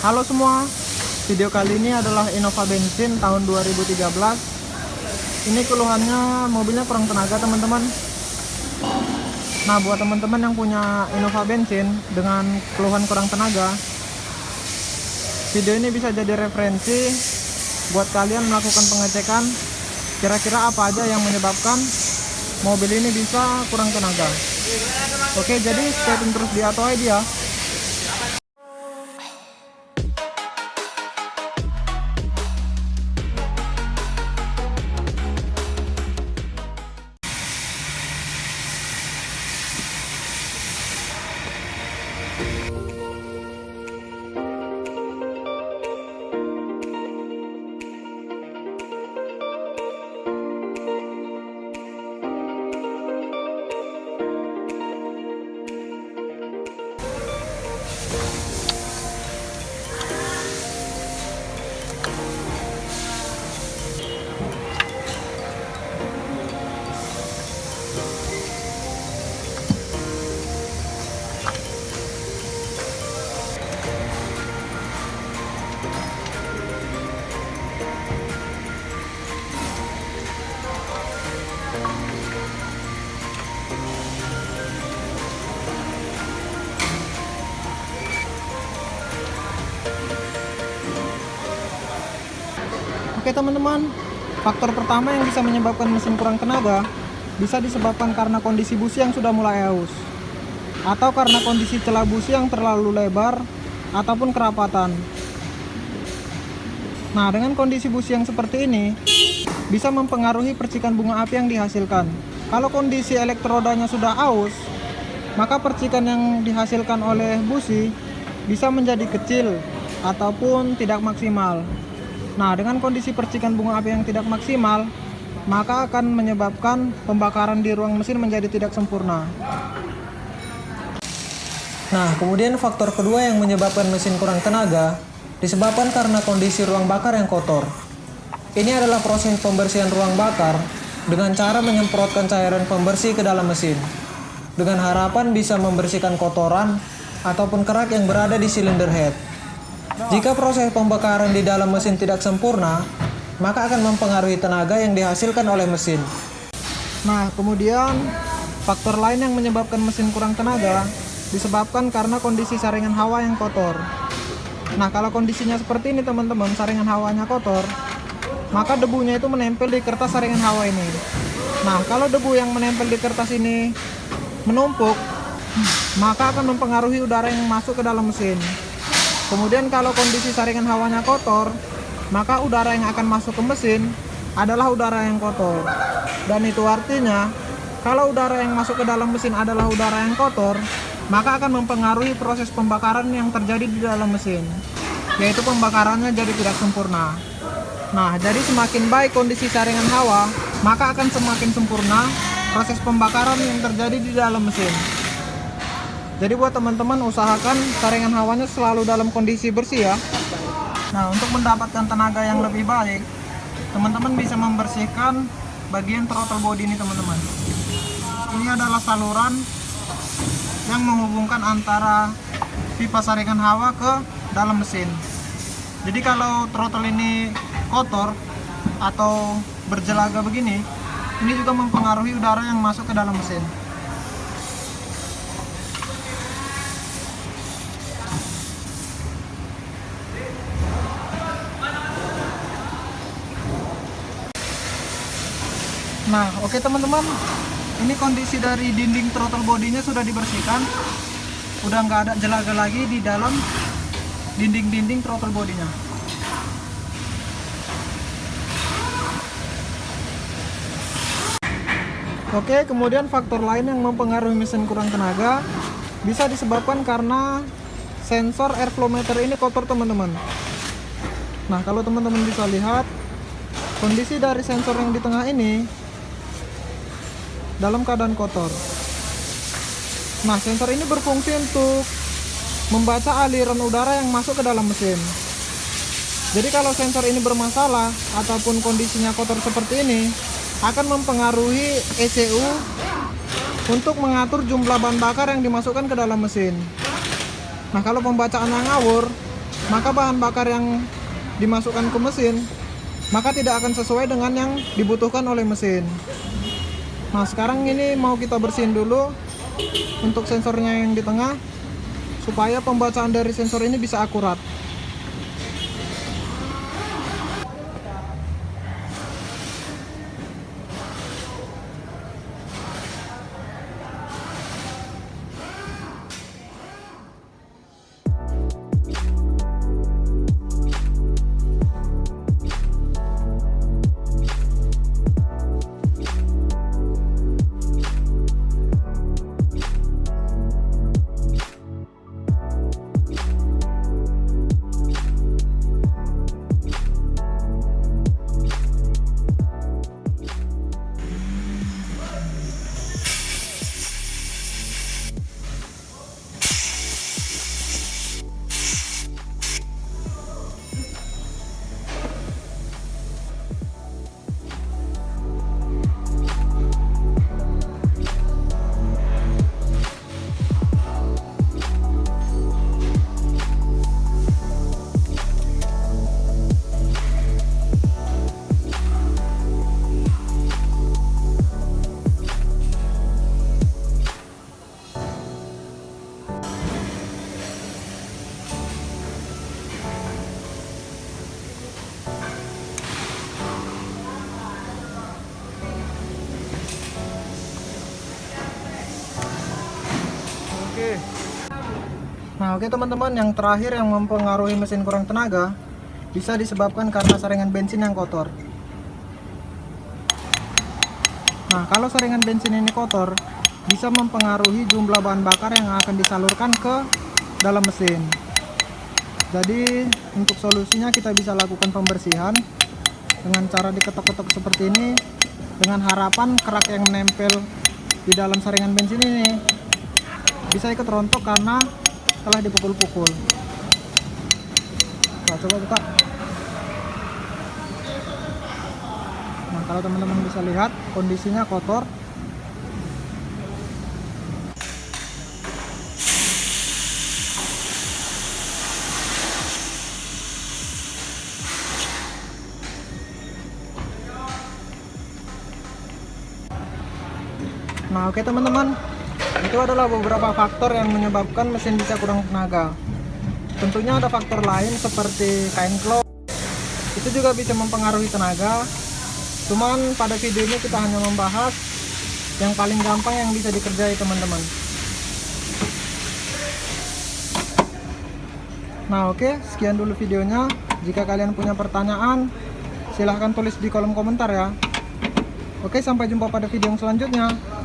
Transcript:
Halo semua, video kali ini adalah Innova bensin tahun 2013. Ini keluhannya mobilnya kurang tenaga teman-teman. Nah, buat teman-teman yang punya Innova bensin dengan keluhan kurang tenaga, video ini bisa jadi referensi buat kalian melakukan pengecekan kira-kira apa aja yang menyebabkan mobil ini bisa kurang tenaga. Oke, jadi stay tune terus di Auto ID ya. Oke teman-teman, faktor pertama yang bisa menyebabkan mesin kurang tenaga bisa disebabkan karena kondisi busi yang sudah mulai aus, atau karena kondisi celah busi yang terlalu lebar ataupun kerapatan. Nah, dengan kondisi busi yang seperti ini bisa mempengaruhi percikan bunga api yang dihasilkan. Kalau kondisi elektrodanya sudah aus, maka percikan yang dihasilkan oleh busi bisa menjadi kecil ataupun tidak maksimal. Nah, dengan kondisi percikan bunga api yang tidak maksimal, maka akan menyebabkan pembakaran di ruang mesin menjadi tidak sempurna. Nah, kemudian faktor kedua yang menyebabkan mesin kurang tenaga disebabkan karena kondisi ruang bakar yang kotor. Ini adalah proses pembersihan ruang bakar dengan cara menyemprotkan cairan pembersih ke dalam mesin, dengan harapan bisa membersihkan kotoran ataupun kerak yang berada di silinder head. Jika proses pembakaran di dalam mesin tidak sempurna, maka akan mempengaruhi tenaga yang dihasilkan oleh mesin. Nah, kemudian faktor lain yang menyebabkan mesin kurang tenaga disebabkan karena kondisi saringan hawa yang kotor. Nah, kalau kondisinya seperti ini teman-teman, saringan hawanya kotor, maka debunya itu menempel di kertas saringan hawa ini. Nah, kalau debu yang menempel di kertas ini menumpuk, maka akan mempengaruhi udara yang masuk ke dalam mesin. Kemudian kalau kondisi saringan hawanya kotor, maka udara yang akan masuk ke mesin adalah udara yang kotor. Dan itu artinya, kalau udara yang masuk ke dalam mesin adalah udara yang kotor, maka akan mempengaruhi proses pembakaran yang terjadi di dalam mesin, yaitu pembakarannya jadi tidak sempurna. Nah, jadi semakin baik kondisi saringan hawa, maka akan semakin sempurna proses pembakaran yang terjadi di dalam mesin. Jadi buat teman-teman, usahakan saringan hawanya selalu dalam kondisi bersih ya. Nah, untuk mendapatkan tenaga yang lebih baik, teman-teman bisa membersihkan bagian throttle body ini teman-teman. Ini adalah saluran yang menghubungkan antara pipa saringan hawa ke dalam mesin. Jadi kalau throttle ini kotor atau berjelaga begini, ini juga mempengaruhi udara yang masuk ke dalam mesin. Nah, oke teman-teman, ini kondisi dari dinding throttle bodinya sudah dibersihkan. Udah nggak ada jelaga lagi di dalam dinding-dinding throttle bodinya. Oke, kemudian faktor lain yang mempengaruhi mesin kurang tenaga bisa disebabkan karena sensor airflow meter ini kotor teman-teman. Nah, kalau teman-teman bisa lihat, kondisi dari sensor yang di tengah ini dalam keadaan kotor. Nah, sensor ini berfungsi untuk membaca aliran udara yang masuk ke dalam mesin. Jadi kalau sensor ini bermasalah ataupun kondisinya kotor seperti ini, akan mempengaruhi ECU untuk mengatur jumlah bahan bakar yang dimasukkan ke dalam mesin. Nah, kalau pembacaannya ngawur, maka bahan bakar yang dimasukkan ke mesin maka tidak akan sesuai dengan yang dibutuhkan oleh mesin. Nah, sekarang ini mau kita bersihin dulu untuk sensornya yang di tengah supaya pembacaan dari sensor ini bisa akurat. Nah, oke teman-teman, yang terakhir yang mempengaruhi mesin kurang tenaga bisa disebabkan karena saringan bensin yang kotor. Nah, kalau saringan bensin ini kotor, bisa mempengaruhi jumlah bahan bakar yang akan disalurkan ke dalam mesin. Jadi, untuk solusinya kita bisa lakukan pembersihan dengan cara diketok-ketok seperti ini, dengan harapan kerak yang menempel di dalam saringan bensin ini bisa ikut rontok karena telah dipukul-pukul. Nah, coba buka. Nah, kalau teman-teman bisa lihat kondisinya kotor. Nah, oke teman-teman, itu adalah beberapa faktor yang menyebabkan mesin bisa kurang tenaga. Tentunya ada faktor lain seperti kain klok, itu juga bisa mempengaruhi tenaga. Cuman pada video ini kita hanya membahas yang paling gampang yang bisa dikerjai teman-teman. Nah, oke, sekian dulu videonya. Jika kalian punya pertanyaan, silahkan tulis di kolom komentar ya. Oke, sampai jumpa pada video yang selanjutnya.